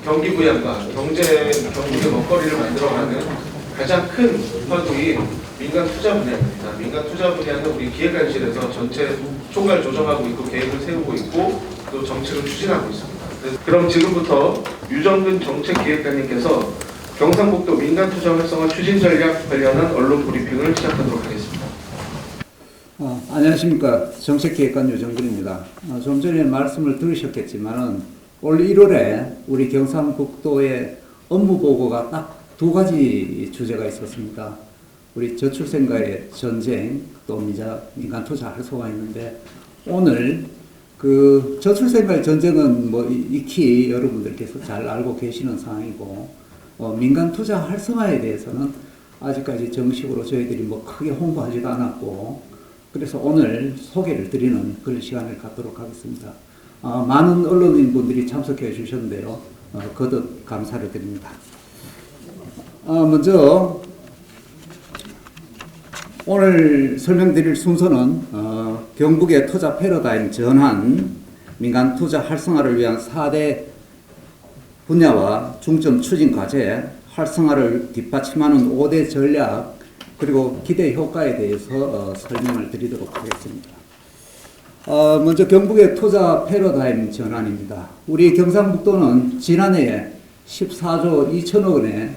경기 부양과 경북의 먹거리를 만들어가는 가장 큰 화두인 민간 투자 분야입니다. 민간 투자 분야는 우리 기획관실에서 전체 총괄 조정하고 있고 계획을 세우고 있고 또 정책을 추진하고 있습니다. 그럼 지금부터 유정근 정책기획관님께서 경상북도 민간 투자 활성화 추진 전략 관련한 언론 브리핑을 시작하도록 하겠습니다. 안녕하십니까. 정책기획관 유정근입니다. 좀 전에 말씀을 들으셨겠지만은 올 1월에 우리 경상북도의 업무보고가 딱 두 가지 주제가 있었습니다. 우리 저출생과의 전쟁, 또 민간 투자 활성화 있는데, 오늘 그 저출생과의 전쟁은 뭐 익히 여러분들께서 잘 알고 계시는 상황이고, 민간 투자 활성화에 대해서는 아직까지 정식으로 저희들이 뭐 크게 홍보하지도 않았고, 그래서 오늘 소개를 드리는 그런 시간을 갖도록 하겠습니다. 많은 언론인분들이 참석해 주셨는데요. 거듭 감사를 드립니다. 먼저 오늘 설명드릴 순서는 경북의 투자 패러다임 전환, 민간 투자 활성화를 위한 4대 분야와 중점 추진 과제, 활성화를 뒷받침하는 5대 전략, 그리고 기대 효과에 대해서 설명을 드리도록 하겠습니다. 먼저 경북의 투자 패러다임 전환입니다. 우리 경상북도는 지난해에 14조 2천억 원의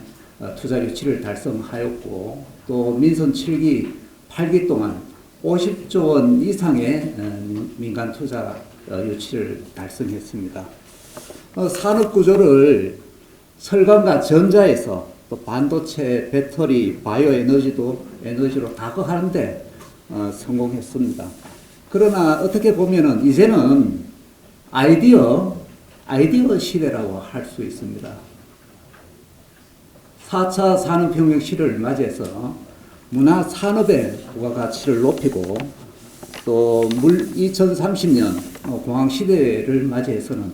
투자 유치를 달성하였고, 또 민선 7기 8기 동안 50조 원 이상의 민간 투자 유치를 달성했습니다. 산업 구조를 설광과 전자에서 또 반도체, 배터리, 바이오 에너지로 다각하는데 성공했습니다. 그러나 어떻게 보면은 이제는 아이디어 시대라고 할 수 있습니다. 4차 산업혁명 시대를 맞이해서 문화 산업의 부가가치를 높이고, 또 2030년 공항 시대를 맞이해서는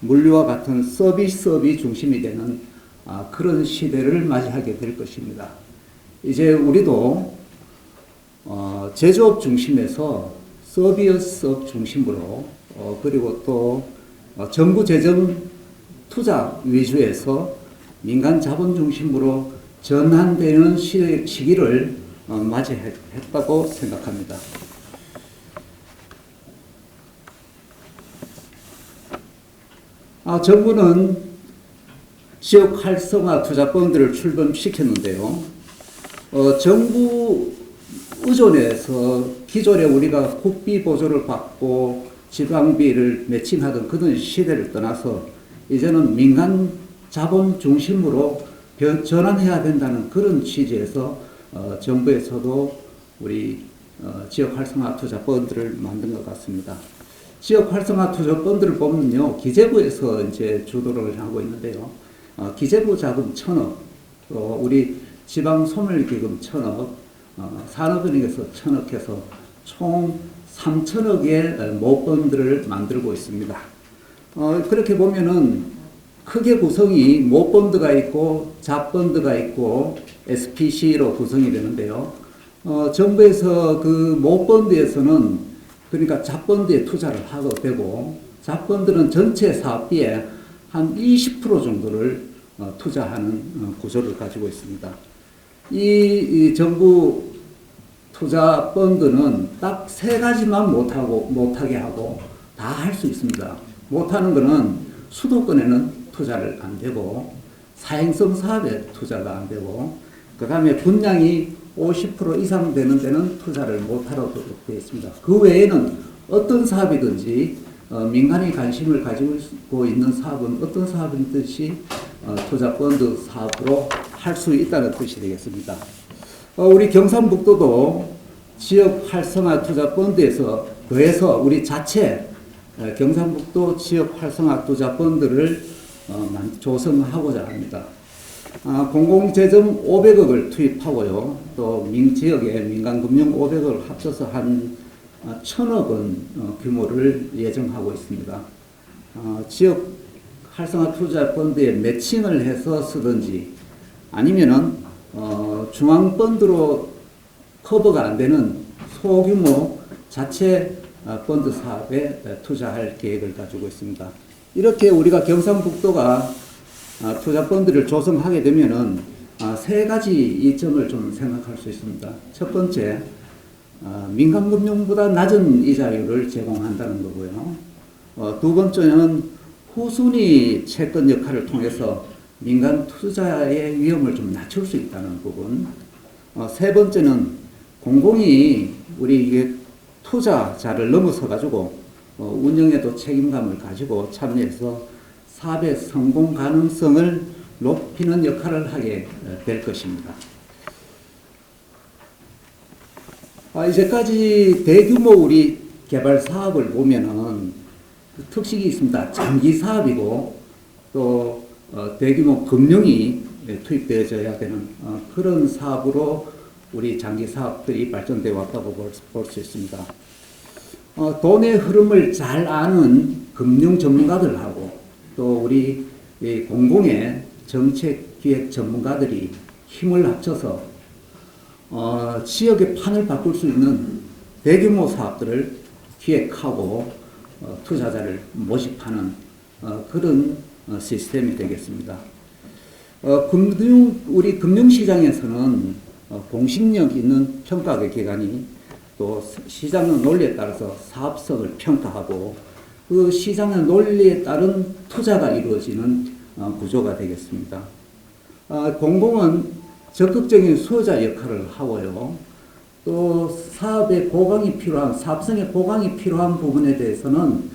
물류와 같은 서비스업이 중심이 되는 그런 시대를 맞이하게 될 것입니다. 이제 우리도 제조업 중심에서 서비스업 중심으로, 그리고 또 정부 재정 투자 위주에서 민간 자본 중심으로 전환되는 시기를 맞이했다고 생각합니다. 정부는 지역 활성화 투자펀드를 출범시켰는데요. 정부 의존에서 기존에 우리가 국비 보조를 받고 지방비를 매칭하던 그런 시대를 떠나서 이제는 민간 자본 중심으로 전환해야 된다는 그런 취지에서 정부에서도 우리 지역 활성화 투자 펀드를 만든 것 같습니다. 지역 활성화 투자 펀드를 보면요, 기재부에서 이제 주도를 하고 있는데요. 기재부 자금 1,000억, 우리 지방 소멸기금 1,000억, 산업은행에서 1,000억 해서 총 3,000억의 모펀드를 만들고 있습니다. 그렇게 보면은 크게 구성이 모펀드가 있고 잡펀드가 있고 SPC로 구성이 되는데요. 정부에서 그 모펀드에서는 그러니까 잡펀드에 투자를 하게 되고, 잡펀드는 전체 사업비의 한 20% 정도를 투자하는 구조를 가지고 있습니다. 이 정부 투자 펀드는 딱 세 가지만 못하게 하고 다 할 수 있습니다. 못하는 거는 수도권에는 투자를 안 되고, 사행성 사업에 투자가 안 되고, 그 다음에 분량이 50% 이상 되는 데는 투자를 못하도록 되어 있습니다. 그 외에는 어떤 사업이든지 민간이 관심을 가지고 있는 사업은 어떤 사업이든지 투자펀드 사업으로 할 수 있다는 뜻이 되겠습니다. 우리 경상북도도 지역 활성화 투자펀드에서 더해서 우리 자체 경상북도 지역 활성화 투자펀드를 조성하고자 합니다. 공공재정 500억을 투입하고요. 또 지역에 민간금융 500억을 합쳐서 한 1,000억 원 규모를 예정하고 있습니다. 지역 활성화 투자 펀드에 매칭을 해서 쓰든지, 아니면은 중앙펀드로 커버가 안 되는 소규모 자체 펀드 사업에 투자할 계획을 가지고 있습니다. 이렇게 우리가 경상북도가 투자펀드를 조성하게 되면은 세 가지 이점을 좀 생각할 수 있습니다. 첫 번째, 민간금융보다 낮은 이자율을 제공한다는 거고요. 두 번째는 후순위 채권 역할을 통해서 민간 투자의 위험을 좀 낮출 수 있다는 부분. 세 번째는 공공이 우리 이게 투자자를 넘어서 가지고 운영에도 책임감을 가지고 참여해서 사업의 성공 가능성을 높이는 역할을 하게 될 것입니다. 이제까지 대규모 우리 개발 사업을 보면은 특식이 있습니다. 장기 사업이고 또 대규모 금융이 투입되어져야 되는 그런 사업으로 우리 장기 사업들이 발전되어 왔다고 볼 수 있습니다. 돈의 흐름을 잘 아는 금융 전문가들하고 또 우리 공공의 정책 기획 전문가들이 힘을 합쳐서 지역의 판을 바꿀 수 있는 대규모 사업들을 기획하고 투자자를 모집하는 그런 시스템이 되겠습니다. 우리 금융시장에서는 공신력 있는 평가 기관이 또 시장의 논리에 따라서 사업성을 평가하고 그 시장의 논리에 따른 투자가 이루어지는 구조가 되겠습니다. 공공은 적극적인 수요자 역할을 하고요. 또 사업의 보강이 필요한, 사업성의 보강이 필요한 부분에 대해서는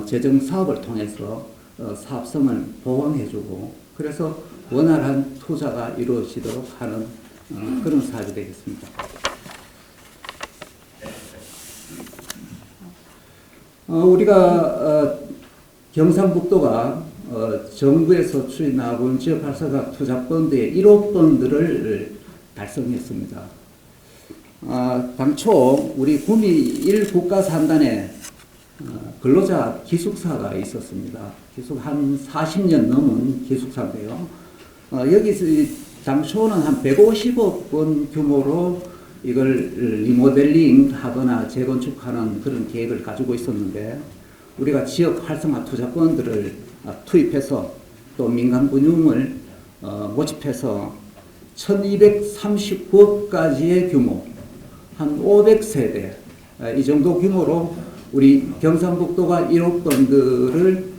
재정 사업을 통해서 사업성을 보강해주고 그래서 원활한 투자가 이루어지도록 하는 그런 사업이 되겠습니다. 우리가 경상북도가 정부에서 추진하고 있는 지역활성화 투자펀드의 1호 펀드를 달성했습니다. 당초 우리 구미 1국가산단에 근로자 기숙사가 있었습니다. 기숙 한 40년 넘은 기숙사인데요. 여기서 당초는 한 150억 원 규모로 이걸 리모델링 하거나 재건축하는 그런 계획을 가지고 있었는데 우리가 지역 활성화 투자펀드를 투입해서 또 민간금융을 모집해서 1239억까지의 규모 한 500세대 이 정도 규모로 우리 경상북도가 1호 펀드를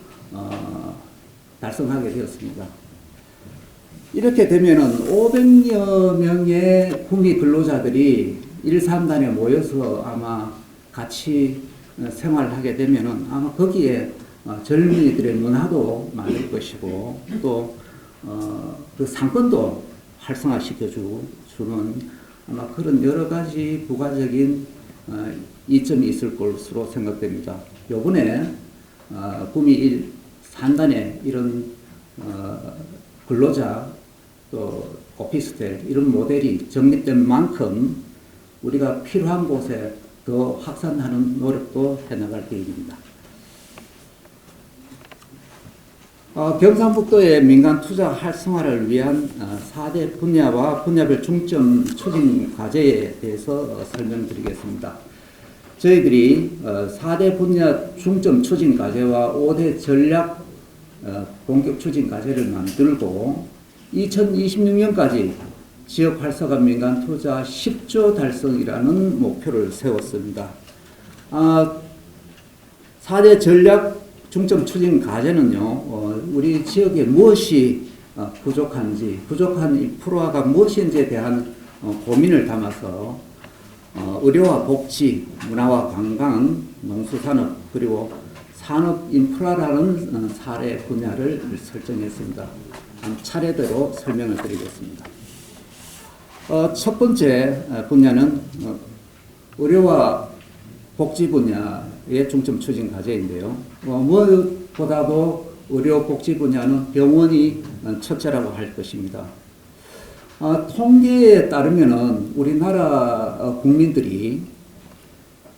달성하게 되었습니다. 이렇게 되면은 500여 명의 구미 근로자들이 1, 3단에 모여서 아마 같이 생활하게 되면은 아마 거기에 젊은이들의 문화도 많을 것이고 또 그 상권도 활성화시켜주는 아마 그런 여러 가지 부가적인 이점이 있을 것으로 생각됩니다. 요번에 구미 1 산단에 이런 근로자 또 오피스텔 이런 모델이 정립된 만큼 우리가 필요한 곳에 더 확산하는 노력도 해나갈 계획입니다. 경상북도의 민간 투자 활성화를 위한 4대 분야와 분야별 중점 추진 과제에 대해서 설명드리겠습니다. 저희들이 4대 분야 중점 추진 과제와 5대 전략 본격 추진 과제를 만들고 2026년까지 지역 활성화 민간 투자 10조 달성이라는 목표를 세웠습니다. 4대 전략 중점 추진 과제는요, 우리 지역에 무엇이 부족한지, 부족한 인프라가 무엇인지에 대한 고민을 담아서 의료와 복지, 문화와 관광, 농수산업, 그리고 산업 인프라라는 사례 분야를 설정했습니다. 한 차례대로 설명을 드리겠습니다. 첫 번째 분야는 의료와 복지 분야의 중점 추진 과제인데요. 무엇보다도 의료 복지 분야는 병원이 첫째라고 할 것입니다. 통계에 따르면은 우리나라 국민들이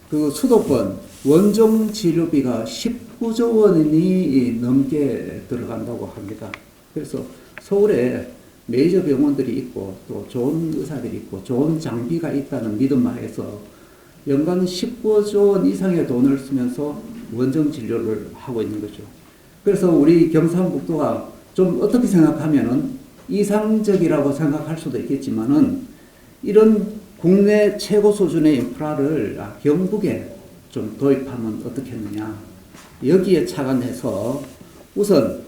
그 수도권 원정 치료비가 19조 원이 넘게 들어간다고 합니다. 그래서 서울에 메이저 병원들이 있고 또 좋은 의사들이 있고 좋은 장비가 있다는 믿음 하에서 연간 19조 원 이상의 돈을 쓰면서 원정 진료를 하고 있는 거죠. 그래서 우리 경상북도가 좀 어떻게 생각하면은 이상적이라고 생각할 수도 있겠지만은 이런 국내 최고 수준의 인프라를 경북에 좀 도입하면 어떻겠느냐. 여기에 착안해서 우선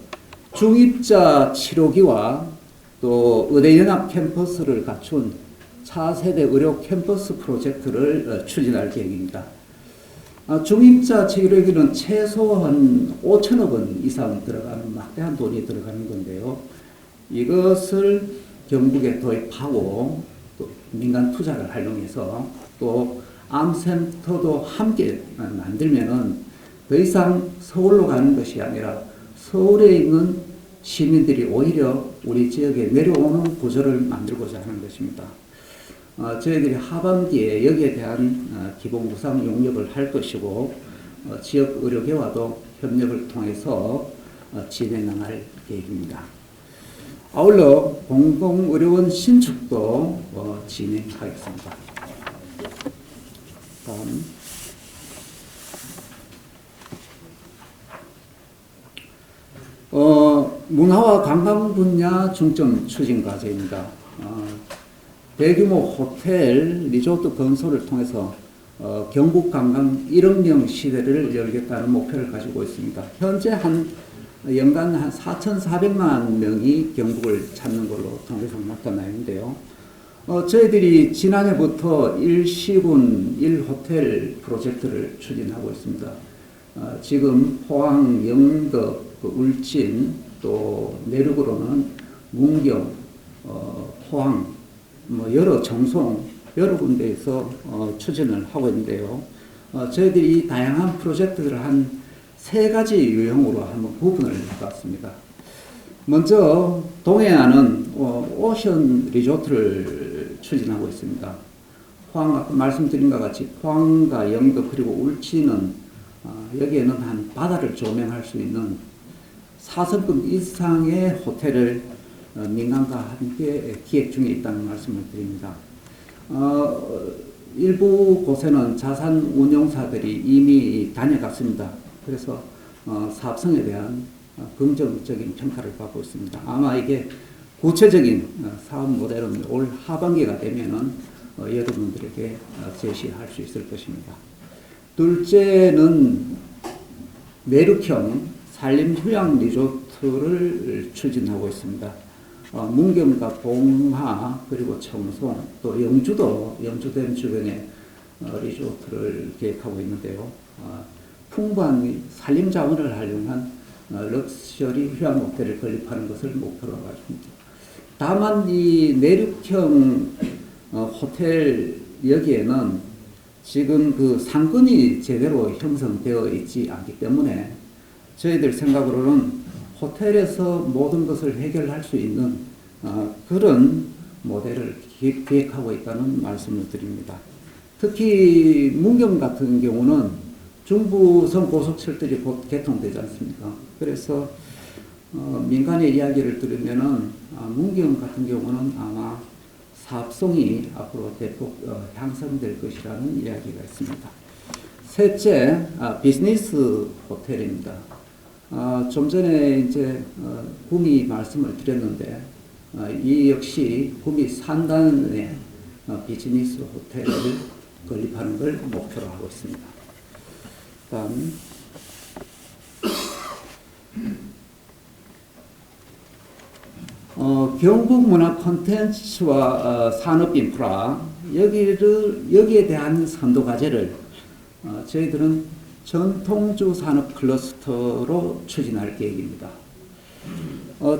중입자 치료기와 또 의대연합 캠퍼스를 갖춘 차세대 의료 캠퍼스 프로젝트를 추진할 계획입니다. 중입자 치료기는 최소한 5천억 원 이상 들어가는 막대한 돈이 들어가는 건데요. 이것을 경북에 도입하고 또 민간 투자를 활용해서 또 암센터도 함께 만들면은 더 이상 서울로 가는 것이 아니라 서울에 있는 시민들이 오히려 우리 지역에 내려오는 구조를 만들고자 하는 것입니다. 저희들이 하반기에 여기에 대한 기본 구상 용역을 할 것이고 지역 의료계와도 협력을 통해서 진행할 계획입니다. 아울러 공공의료원 신축도 진행하겠습니다. 다음. 문화와 관광 분야 중점 추진 과제입니다. 대규모 호텔, 리조트 건설을 통해서 경북 관광 1억 명 시대를 열겠다는 목표를 가지고 있습니다. 현재 연간 한 4,400만 명이 경북을 찾는 걸로 통계상 나타나 있는데요. 저희들이 지난해부터 1시군 1호텔 프로젝트를 추진하고 있습니다. 지금 포항, 영덕, 울진, 또 내륙으로는 문경, 포항, 여러 정송, 여러 군데에서 추진을 하고 있는데요. 저희들이 이 다양한 프로젝트들을 한 세 가지 유형으로 한번 구분을 해봤습니다. 먼저 동해안은 오션 리조트를 추진하고 있습니다. 포항, 아까 말씀드린 것 같이 포항과 영덕 그리고 울진은 여기에는 한 바다를 조명할 수 있는 4성급 이상의 호텔을 민간과 함께 기획 중에 있다는 말씀을 드립니다. 일부 곳에는 자산 운용사들이 이미 다녀갔습니다. 그래서 사업성에 대한 긍정적인 평가를 받고 있습니다. 아마 이게 구체적인 사업 모델은 올 하반기가 되면은 여러분들에게 제시할 수 있을 것입니다. 둘째는 내륙형 산림휴양 리조트를 추진하고 있습니다. 문경과 봉하 그리고 청송 또 영주댐 주변에 리조트를 계획하고 있는데요. 풍부한 산림 자원을 활용한 럭셔리 휴양 호텔을 건립하는 것을 목표로 가집니다. 다만 이 내륙형 호텔 여기에는 지금 그 상권이 제대로 형성되어 있지 않기 때문에 저희들 생각으로는 호텔에서 모든 것을 해결할 수 있는 그런 모델을 기획하고 있다는 말씀을 드립니다. 특히 문경 같은 경우는 중부선 고속철도이 곧 개통되지 않습니까? 그래서 민간의 이야기를 들으면은 문경 같은 경우는 아마 사업성이 앞으로 대폭 향상될 것이라는 이야기가 있습니다. 셋째, 비즈니스 호텔입니다. 좀 전에 이제 구미 말씀을 드렸는데 이 역시 구미 산단의 비즈니스 호텔을 건립하는 걸 목표로 하고 있습니다. 다음 경북 문화 콘텐츠와 산업 인프라 여기에 대한 선도 과제를 저희들은 전통주 산업 클러스터로 추진할 계획입니다.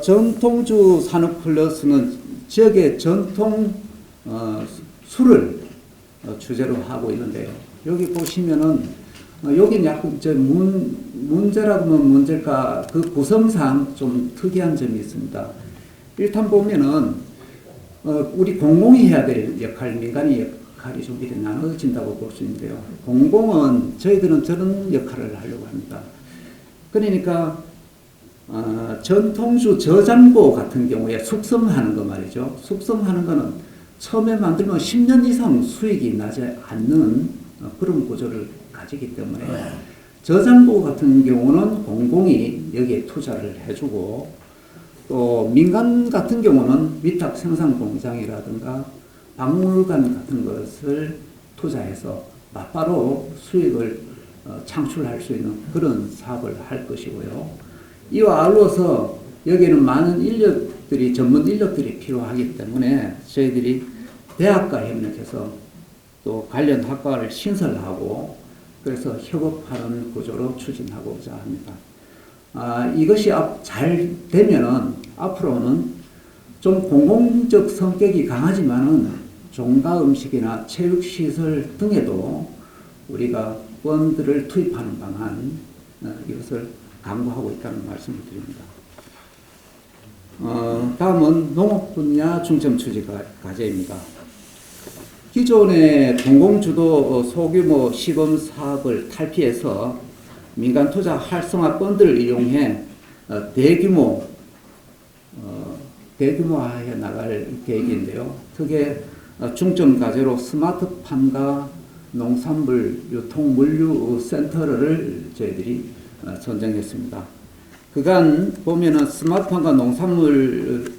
전통주 산업 클러스는 지역의 전통 술을 주제로 하고 있는데요. 여기 보시면은 여기는 약간 문제라고 하면 문제일까 그 구성상 좀 특이한 점이 있습니다. 일단 보면은 우리 공공이 해야 될 역할, 민간의 역할이 좀 이렇게 나눠진다고 볼 수 있는데요. 공공은 저희들은 저런 역할을 하려고 합니다. 그러니까 전통주 저장고 같은 경우에 숙성하는 거 말이죠. 숙성하는 거는 처음에 만들면 10년 이상 수익이 나지 않는 그런 구조를 가지기 때문에 저장고 같은 경우는 공공이 여기에 투자를 해주고 또 민간 같은 경우는 위탁 생산 공장이라든가 박물관 같은 것을 투자해서 맞바로 수익을 창출할 수 있는 그런 사업을 할 것이고요. 이와 아울러서 여기에는 많은 인력들이, 전문 인력들이 필요하기 때문에 저희들이 대학과 협력해서 또 관련 학과를 신설하고 그래서 협업하는 구조로 추진하고자 합니다. 이것이 잘 되면은 앞으로는 좀 공공적 성격이 강하지만은 종가 음식이나 체육시설 등에도 우리가 펀드를 투입하는 방안, 이것을 강구하고 있다는 말씀을 드립니다. 다음은 농업 분야 중점 추진 과제입니다. 기존의 공공주도 소규모 시범 사업을 탈피해서 민간 투자 활성화 펀드를 이용해 대규모화해 나갈 계획인데요. 특히 중점 과제로 스마트팜과 농산물 유통 물류 센터를 저희들이 선정했습니다. 그간 보면은 스마트팜과 농산물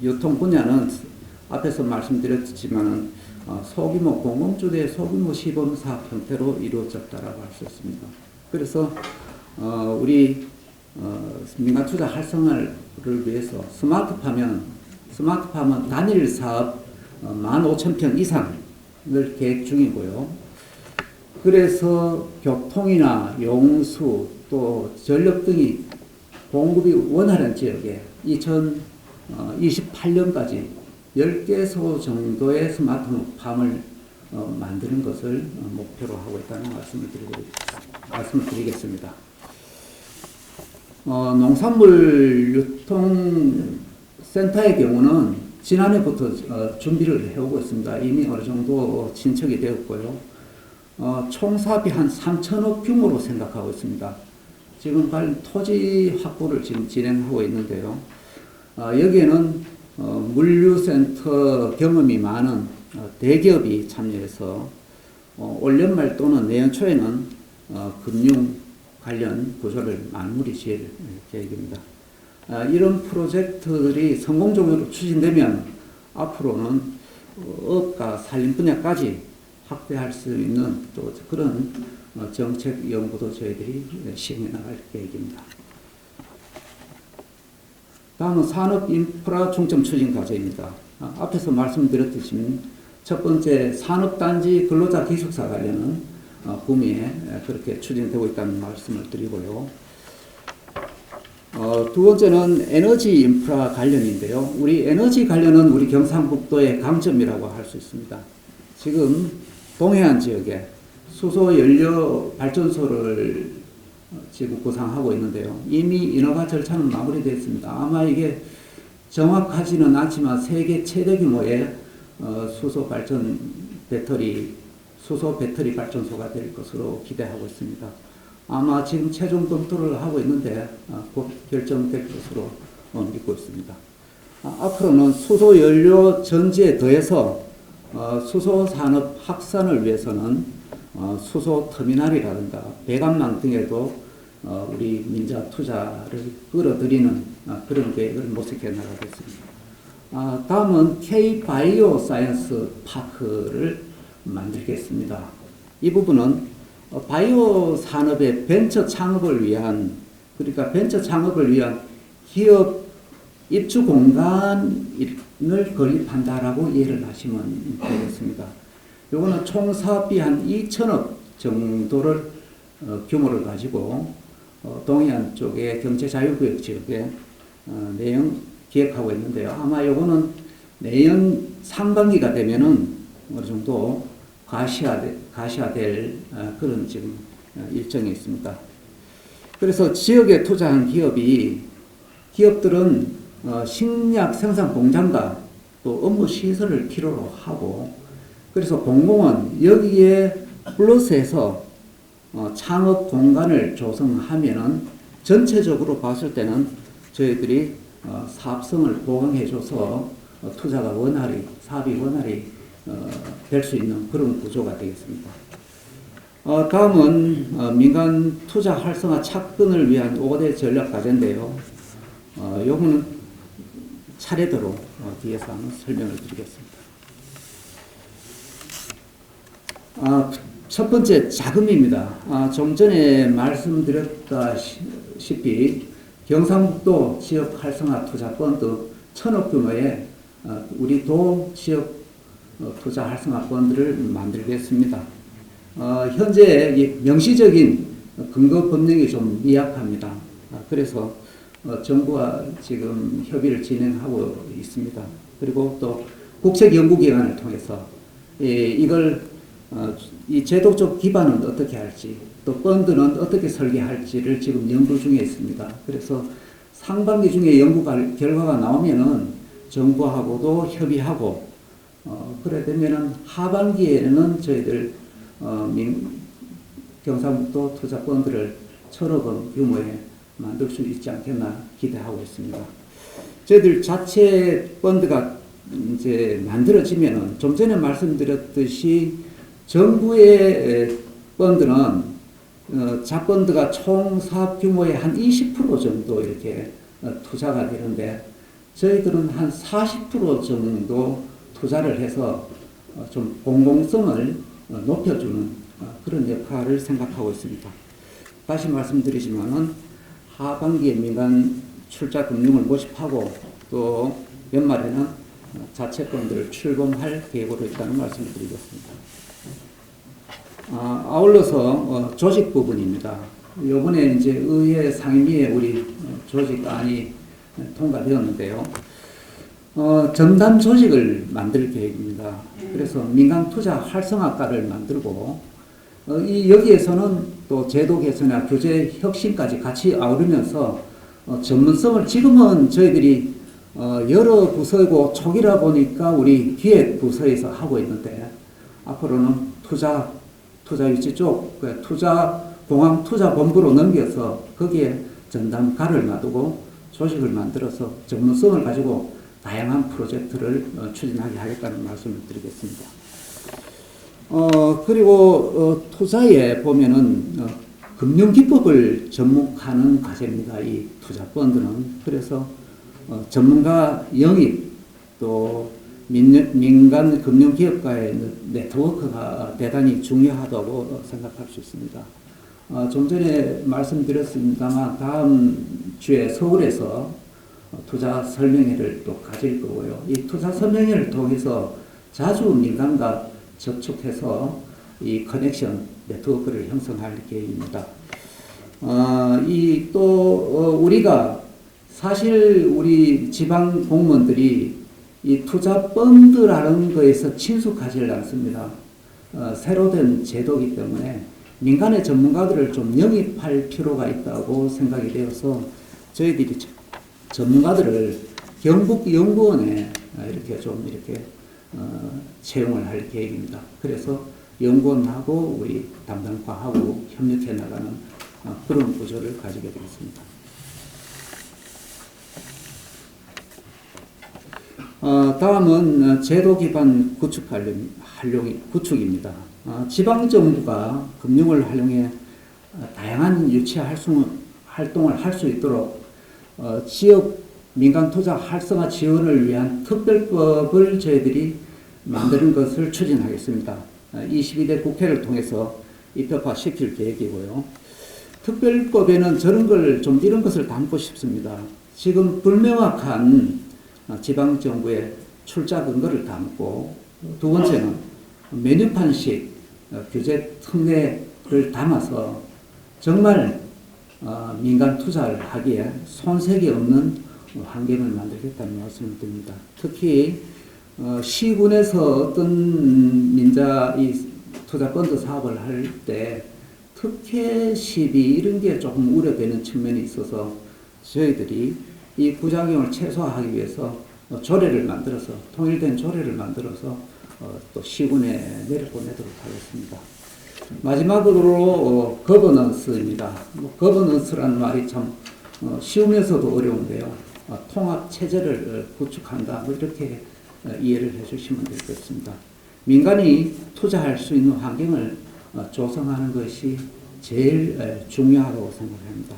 유통 분야는 앞에서 말씀드렸지만은 소규모 공공주도의 소규모 시범 사업 형태로 이루어졌다라고 할 수 있습니다. 그래서 우리 민간 투자 활성화를 위해서 스마트팜은 단일 사업 15,000평 이상을 계획 중이고요. 그래서 교통이나 용수 또 전력 등이 공급이 원활한 지역에 2028년까지 10개소 정도의 스마트팜을 만드는 것을 목표로 하고 있다는 말씀을 드리겠습니다. 농산물 유통센터의 경우는 지난해부터 준비를 해오고 있습니다. 이미 어느 정도 진척이 되었고요. 총 사업이 한 3천억 규모로 생각하고 있습니다. 지금 관련 토지 확보를 지금 진행하고 있는데요. 여기에는 물류센터 경험이 많은 대기업이 참여해서 올 연말 또는 내년 초에는 금융 관련 구조를 마무리 지을 계획입니다. 이런 프로젝트들이 성공적으로 추진되면 앞으로는 업과 산림 분야까지 확대할 수 있는 또 그런 정책 연구도 저희들이 시행해 나갈 계획입니다. 다음은 산업 인프라 중점 추진 과제입니다. 앞에서 말씀드렸듯이 첫 번째 산업단지 근로자 기숙사 관련은 구미에 그렇게 추진되고 있다는 말씀을 드리고요. 두 번째는 에너지 인프라 관련인데요. 우리 에너지 관련은 우리 경상북도의 강점이라고 할 수 있습니다. 지금 동해안 지역에 수소 연료 발전소를 지금 구상하고 있는데요. 이미 인허가 절차는 마무리됐습니다. 아마 이게 정확하지는 않지만 세계 최대 규모의 수소 배터리 발전소가 될 것으로 기대하고 있습니다. 아마 지금 최종 검토를 하고 있는데 곧 결정될 것으로 믿고 있습니다. 앞으로는 수소 연료 전지에 더해서 수소 산업 확산을 위해서는 수소 터미널이라든가 배관망 등에도 우리 민자 투자를 끌어들이는 그런 계획을 모색해 나가겠습니다. 다음은 K-바이오 사이언스 파크를 만들겠습니다. 이 부분은 바이오 산업의 벤처 창업을 위한, 그러니까 벤처 창업을 위한 기업 입주 공간을 건립한다라고 이해를 하시면 되겠습니다. 요거는 총 사업비 한 2천억 정도를 규모를 가지고 동해안 쪽의 경제자유구역 지역에 내용 기획하고 있는데요. 아마 요거는 내년 상반기가 되면은 어느 정도 가시화될 그런 지금 일정이 있습니다. 그래서 지역에 투자한 기업들은 식약 생산 공장과 또 업무 시설을 필요로 하고, 그래서 공공은 여기에 플러스해서 창업 공간을 조성하면은 전체적으로 봤을 때는 저희들이 사업성을 보강해줘서 사업이 원활히 될 수 있는 그런 구조가 되겠습니다. 다음은 민간 투자 활성화 착근을 위한 5대 전략 과제인데요. 요거는 차례대로 뒤에서 한번 설명을 드리겠습니다. 첫 번째 자금입니다. 좀 전에 말씀드렸다시피 경상북도 지역 활성화 투자 펀드 1,000억 규모의 우리 도 지역 투자 활성화 펀드를 만들겠습니다. 현재 명시적인 근거 법령이 좀 미약합니다. 그래서 정부와 지금 협의를 진행하고 있습니다. 그리고 또 국책연구기관을 통해서 이걸 이 제도적 기반은 어떻게 할지 또 펀드는 어떻게 설계할지를 지금 연구 중에 있습니다. 그래서 상반기 중에 연구 결과가 나오면은 정부하고도 협의하고 그래 되면은 하반기에는 저희들 경상북도 투자 펀드를 1,000억 원 규모에 만들 수 있지 않겠나 기대하고 있습니다. 저희들 자체 펀드가 이제 만들어지면은 좀 전에 말씀드렸듯이 정부의 펀드는 자펀드가 총 사업 규모의 한 20% 정도 이렇게 투자가 되는데 저희들은 한 40% 정도 투자를 해서 좀 공공성을 높여주는 그런 역할을 생각하고 있습니다. 다시 말씀드리지만은 하반기에 민간 출자 금융을 모집하고 또 연말에는 자체 펀드를 출범할 계획으로 있다는 말씀을 드리겠습니다. 아울러서 조직 부분입니다. 이번에 이제 의회 상임위에 우리 조직안이 통과되었는데요. 전담 조직을 만들 계획입니다. 그래서 민간 투자 활성화과를 만들고 여기에서는 또 제도 개선이나 규제 혁신까지 같이 아우르면서 전문성을 지금은 저희들이 여러 부서이고 초기라 보니까 우리 기획 부서에서 하고 있는데 앞으로는 투자 유치 쪽 공항 투자본부로 넘겨서 거기에 전담가를 놔두고 조직을 만들어서 전문성을 가지고 다양한 프로젝트를 추진하게 하겠다는 말씀을 드리겠습니다. 그리고 투자에 보면은 금융기법을 접목하는 과제입니다. 이 투자 펀드는. 그래서 전문가 영입 또 민간 금융기업과의 네트워크가 대단히 중요하다고 생각할 수 있습니다. 좀 전에 말씀드렸습니다만 다음 주에 서울에서 투자 설명회를 또 가질 거고요. 이 투자 설명회를 통해서 자주 민간과 접촉해서 이 커넥션 네트워크를 형성할 계획입니다. 우리가 사실 우리 지방 공무원들이 이 투자 펀드라는 거에서 친숙하지 않습니다. 새로 된 제도이기 때문에 민간의 전문가들을 좀 영입할 필요가 있다고 생각이 되어서 저희들이 전문가들을 경북연구원에 이렇게 채용을 할 계획입니다. 그래서 연구원하고 우리 담당과하고 협력해 나가는 그런 구조를 가지게 되겠습니다. 다음은 제도 기반 구축입니다. 지방정부가 금융을 활용해 다양한 유치 활동을 할 수 있도록 지역 민간 투자 활성화 지원을 위한 특별법을 저희들이 만드는 것을 추진하겠습니다. 22대 국회를 통해서 입법화시킬 계획이고요. 특별법에는 이런 것을 담고 싶습니다. 지금 불명확한 지방정부의 출자 근거를 담고, 두 번째는 메뉴판식 규제 특례를 담아서 정말 민간 투자를 하기에 손색이 없는 환경을 만들겠다는 말씀을 드립니다. 특히 시군에서 어떤 이 투자 펀드 사업을 할 때 특혜 시비 이런 게 조금 우려되는 측면이 있어서 저희들이 이 부작용을 최소화하기 위해서 통일된 조례를 만들어서 또 시군에 내려보내도록 하겠습니다. 마지막으로 거버넌스입니다. 거버넌스라는 말이 참 쉬우면서도 어려운데요. 통합 체제를 구축한다. 이렇게 이해를 해주시면 될 것 같습니다. 민간이 투자할 수 있는 환경을 조성하는 것이 제일 중요하다고 생각합니다.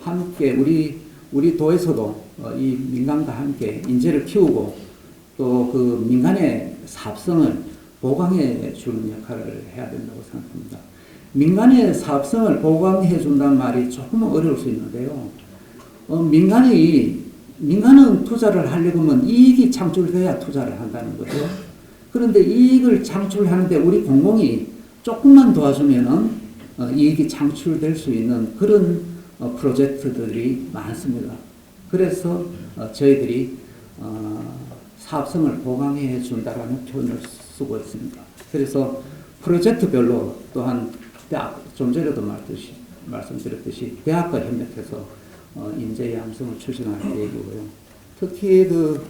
함께 우리 우리 도에서도 이 민간과 함께 인재를 키우고 또 그 민간의 사업성을 보강해 주는 역할을 해야 된다고 생각합니다. 민간의 사업성을 보강해 준다는 말이 조금 어려울 수 있는데요. 민간은 투자를 하려고 하면 이익이 창출돼야 투자를 한다는 거죠. 그런데 이익을 창출하는데 우리 공공이 조금만 도와주면은 이익이 창출될 수 있는 그런 프로젝트들이 많습니다. 그래서 저희들이 사업성을 보강해 준다라는 표현을 쓰고 있습니다. 그래서 프로젝트별로 또한 좀 전에도 말씀드렸듯이 대학과 협력해서 인재 양성을 추진할 계획이고요. 특히 그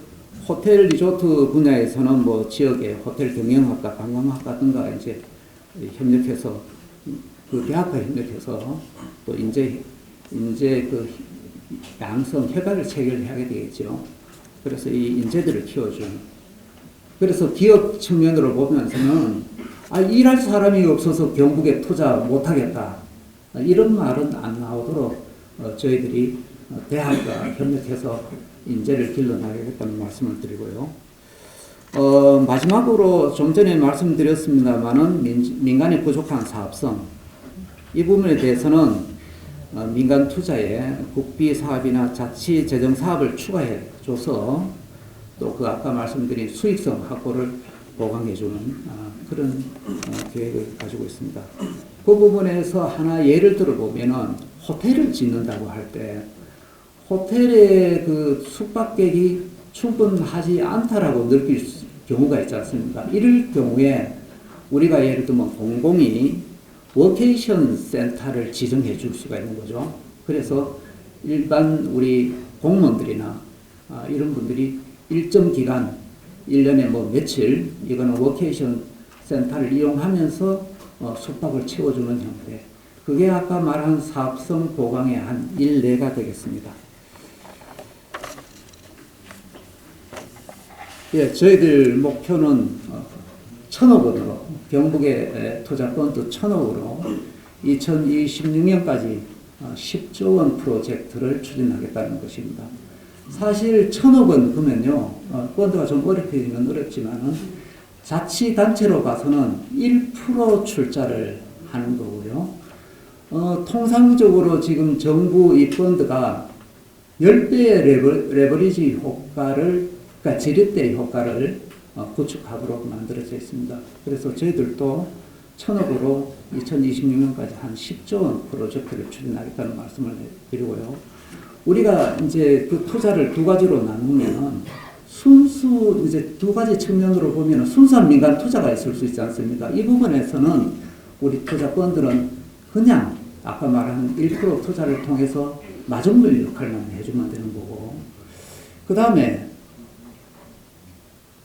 호텔 리조트 분야에서는 뭐 지역의 호텔 경영학과, 관광학과 등과 이제 협력해서 그 대학과 협력해서 또 인재 그 양성 협약을 체결하게 되겠죠. 그래서 이 인재들을 키워주는. 그래서 기업 측면으로 보면서는 일할 사람이 없어서 경북에 투자 못하겠다. 이런 말은 안 나오도록 저희들이 대학과 협력해서 인재를 길러나가겠다는 말씀을 드리고요. 마지막으로 좀 전에 말씀드렸습니다만은 민간의 부족한 사업성 이 부분에 대해서는 민간 투자에 국비 사업이나 자치 재정 사업을 추가해 줘서 또 그 아까 말씀드린 수익성 확보를 보강해주는 그런 계획을 가지고 있습니다. 그 부분에서 하나 예를 들어보면은 호텔을 짓는다고 할 때 호텔의 그 숙박객이 충분하지 않다라고 느낄 경우가 있지 않습니까? 이럴 경우에 우리가 예를 들면 공공이 워케이션 센터를 지정해 줄 수가 있는 거죠. 그래서 일반 우리 공무원들이나 이런 분들이 일정 기간 1년에 뭐 며칠 이거는 워케이션 센터를 이용하면서 숙박을 채워주는 형태. 그게 아까 말한 사업성 보강의 한 일례가 되겠습니다. 예, 저희들 목표는 1,000억 원으로 경북의 투자 펀드 1,000억으로 2026년까지 10조 원 프로젝트를 추진하겠다는 것입니다. 사실 1,000억 원 그러면요, 펀드가 좀 어렵긴 어렵지만은 자치단체로 봐서는 1% 출자를 하는 거고요. 통상적으로 지금 정부 이 펀드가 10배의 레버리지 효과를, 그러니까 지렛대 효과를 구축하도록 만들어져 있습니다. 그래서 저희들도 1,000억으로 2026년까지 한 10조 원 프로젝트를 추진하겠다는 말씀을 드리고요. 우리가 이제 그 투자를 두 가지로 나누면 이제 두 가지 측면으로 보면 순수한 민간 투자가 있을 수 있지 않습니까? 이 부분에서는 우리 투자 펀드는 그냥 아까 말한 1% 투자를 통해서 마중물 역할만 해주면 되는 거고, 그 다음에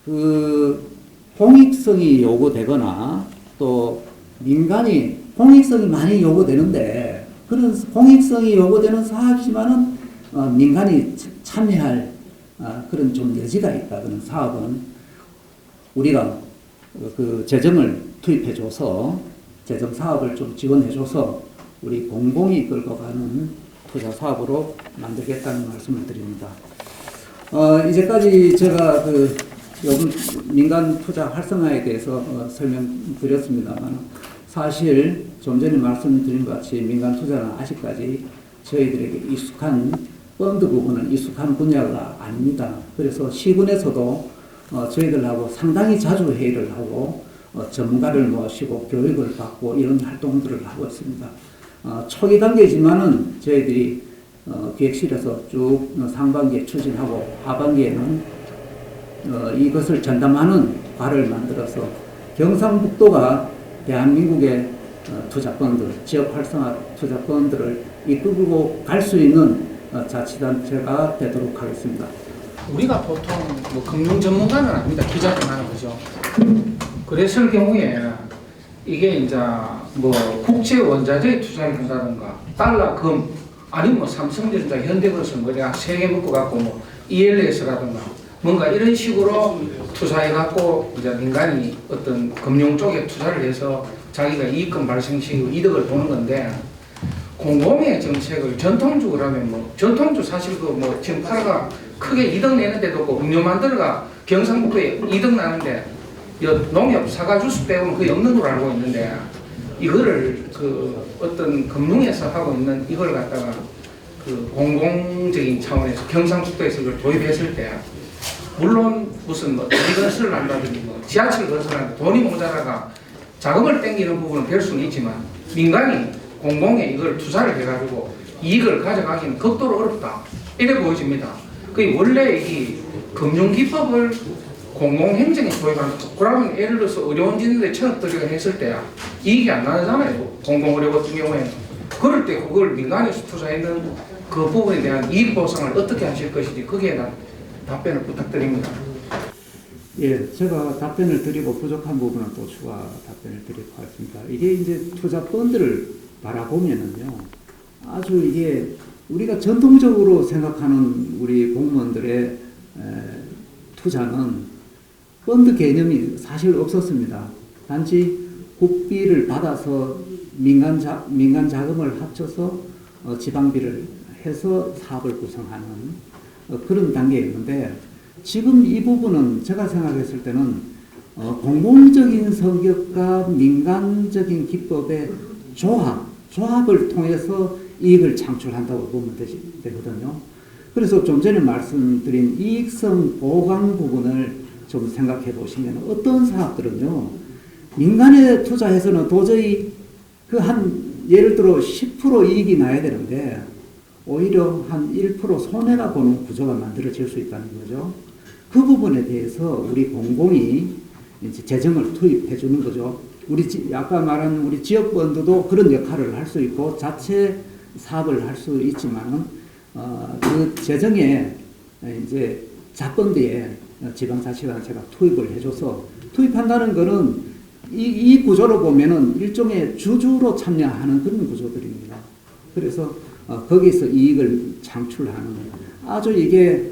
그 공익성이 요구되거나 또 민간이 공익성이 많이 요구되는데 그런 공익성이 요구되는 사업이지만은 민간이 참여할 그런 좀 여지가 있다. 그런 사업은 우리가 그 재정을 투입해줘서 재정 사업을 좀 지원해줘서 우리 공공이 끌고 가는 투자 사업으로 만들겠다는 말씀을 드립니다. 이제까지 제가 그 요즘 민간 투자 활성화에 대해서 설명드렸습니다만 사실 좀 전에 말씀드린 것 같이 민간 투자는 아직까지 저희들에게 익숙한 펀드 부분은 익숙한 분야가 아닙니다. 그래서 시군에서도 저희들하고 상당히 자주 회의를 하고 전문가를 모시고 교육을 받고 이런 활동들을 하고 있습니다. 초기 단계지만은 저희들이 기획실에서 쭉 상반기에 추진하고 하반기에는 이것을 전담하는 과를 만들어서 경상북도가 대한민국의 투자펀드, 지역 활성화 투자펀드를 이끌고 갈 수 있는 자치단체가 되도록 하겠습니다. 우리가 보통 뭐 금융 전문가는 아닙니다. 기자들 하는 거죠. 그랬을 경우에 이게 이제 뭐 국제 원자재에 투자를 한다든가 달러, 금, 아니면 뭐 삼성전자, 현대건설 뭐 그냥 세개 묶어 갖고 뭐 ELS라든가 뭔가 이런 식으로 투자해 갖고 이제 민간이 어떤 금융 쪽에 투자를 해서 자기가 이익금 발생시키고 이득을 보는 건데 공공의 정책을 전통주로 하면 뭐 전통주 사실 그 뭐 지금 파라가 크게 이득 내는 데도 없고 음료 만들어가 경상북도에 이득 나는데 농협 사과주스 빼고는 거의 없는 걸로 알고 있는데 이거를 그 어떤 금융에서 하고 있는 이걸 갖다가 그 공공적인 차원에서 경상북도에서 이걸 도입했을 때 물론 무슨 뭐 대리 건설을 한다든지 뭐 지하철 건설하는데 돈이 모자라가 자금을 땡기는 부분은 될 수는 있지만 민간이 공공에 이걸 투자를 해가지고 이익을 가져가기는 극도로 어렵다 이래 보여집니다. 그 원래 이 금융기법을 공공행정에 도입하는 거. 그러면 예를 들어서 의료원 짓는데 1,000억 들여가 했을 때 이익이 안 나잖아요. 공공의료 같은 경우에는. 그럴 때 그걸 민간에서 투자했는 그 부분에 대한 이익 보상을 어떻게 하실 것인지 거기에 대한 답변을 부탁드립니다. 예, 제가 답변을 드리고 부족한 부분은 또 추가 답변을 드리도록 하겠습니다. 이게 이제 투자 펀드를 바라보면은요, 아주 이게 우리가 전통적으로 생각하는 우리 공무원들의 투자는 펀드 개념이 사실 없었습니다. 단지 국비를 받아서 민간 자금을 합쳐서 지방비를 해서 사업을 구성하는 그런 단계였는데 지금 이 부분은 제가 생각했을 때는 공공적인 성격과 민간적인 기법의 조합을 통해서 이익을 창출한다고 보면 되거든요. 그래서 좀 전에 말씀드린 이익성 보강 부분을 좀 생각해 보시면 어떤 사업들은요, 민간에 투자해서는 도저히 예를 들어 10% 이익이 나야 되는데 오히려 한 1% 손해가 보는 구조가 만들어질 수 있다는 거죠. 그 부분에 대해서 우리 공공이 이제 재정을 투입해 주는 거죠. 아까 말한 우리 지역펀드도 그런 역할을 할 수 있고 자체 사업을 할 수 있지만은 그 재정에 이제 자펀드에 지방자치단체가 투입을 해줘서 투입한다는 거는 이 구조로 보면은 일종의 주주로 참여하는 그런 구조들입니다. 그래서 거기서 이익을 창출하는 아주 이게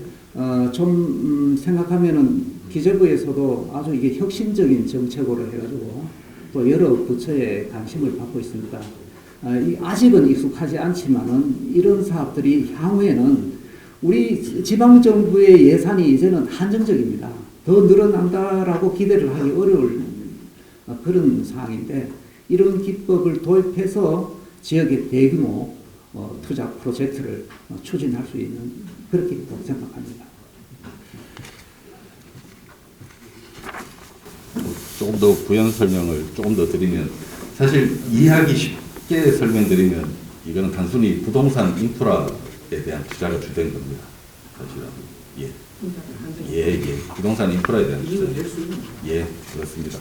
좀 생각하면은 기재부에서도 아주 이게 혁신적인 정책으로 해가지고 또 여러 부처의 관심을 받고 있습니다. 아직은 익숙하지 않지만은 이런 사업들이 향후에는 우리 지방정부의 예산이 이제는 한정적입니다. 더 늘어난다라고 기대를 하기 어려울 그런 상황인데 이런 기법을 도입해서 지역의 대규모 투자 프로젝트를 추진할 수 있는 그렇게 생각합니다. 조금 더 부연 설명을 조금 더 드리면 사실 이해하기 쉽게 설명드리면 이거는 단순히 부동산 인프라에 대한 투자가 주된 겁니다. 사실은 부동산 인프라에 대한 투자. 예, 그렇습니다.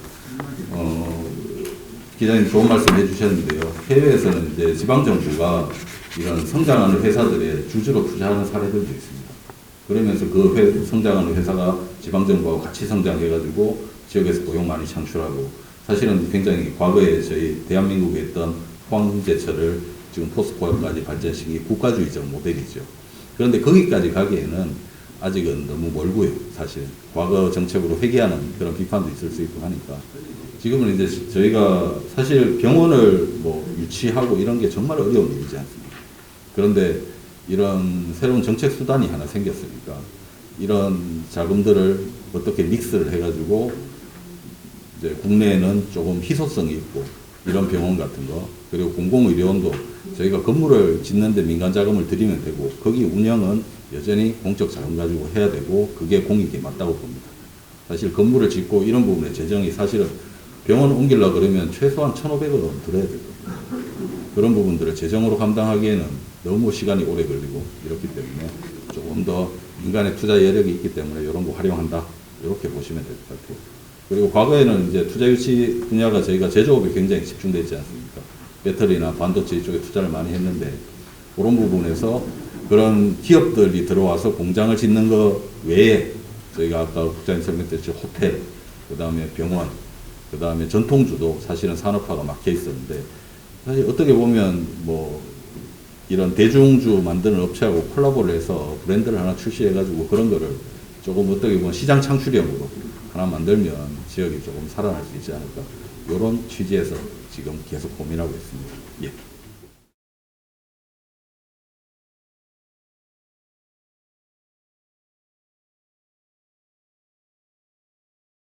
기자님 좋은 말씀 해주셨는데요. 해외에서는 이제 지방 정부가 이런 성장하는 회사들의 주주로 투자하는 사례들도 있습니다. 그러면서 그 성장하는 회사가 지방 정부하고 같이 성장해가지고 지역에서 고용 많이 창출하고 사실은 굉장히 과거에 저희 대한민국에 있던 포항제철을 지금 포스코까지 발전시킨 국가주의적 모델이죠. 그런데 거기까지 가기에는 아직은 너무 멀고요. 사실 과거 정책으로 회귀하는 그런 비판도 있을 수 있고 하니까 지금은 이제 저희가 사실 병원을 뭐 유치하고 이런 게 정말 어려운 일이지 않습니까? 그런데 이런 새로운 정책 수단이 하나 생겼으니까 이런 자금들을 어떻게 믹스를 해가지고 이제 국내에는 조금 희소성이 있고 이런 병원 같은 거 그리고 공공의료원도 저희가 건물을 짓는데 민간 자금을 들이면 되고 거기 운영은 여전히 공적 자금 가지고 해야 되고 그게 공익에 맞다고 봅니다. 사실 건물을 짓고 이런 부분에 재정이 사실은 병원 옮기려고 그러면 최소한 1,500억 원 들어야 되거든요. 그런 부분들을 재정으로 감당하기에는 너무 시간이 오래 걸리고 이렇기 때문에 조금 더 민간의 투자 여력이 있기 때문에 이런 거 활용한다. 이렇게 보시면 될 것 같아요. 그리고 과거에는 이제 투자 유치 분야가 저희가 제조업에 굉장히 집중되어 있지 않습니까? 배터리나 반도체 이쪽에 투자를 많이 했는데 그런 부분에서 그런 기업들이 들어와서 공장을 짓는 거 외에 저희가 아까 국장님 설명드렸죠. 호텔, 그 다음에 병원, 그 다음에 전통주도 사실은 산업화가 막혀 있었는데 사실 어떻게 보면 뭐 이런 대중주 만드는 업체하고 콜라보를 해서 브랜드를 하나 출시해가지고 그런 거를 조금 어떻게 보면 시장 창출형으로 하나 만들면 지역이 조금 살아날 수 있지 않을까 이런 취지에서 지금 계속 고민하고 있습니다. 예.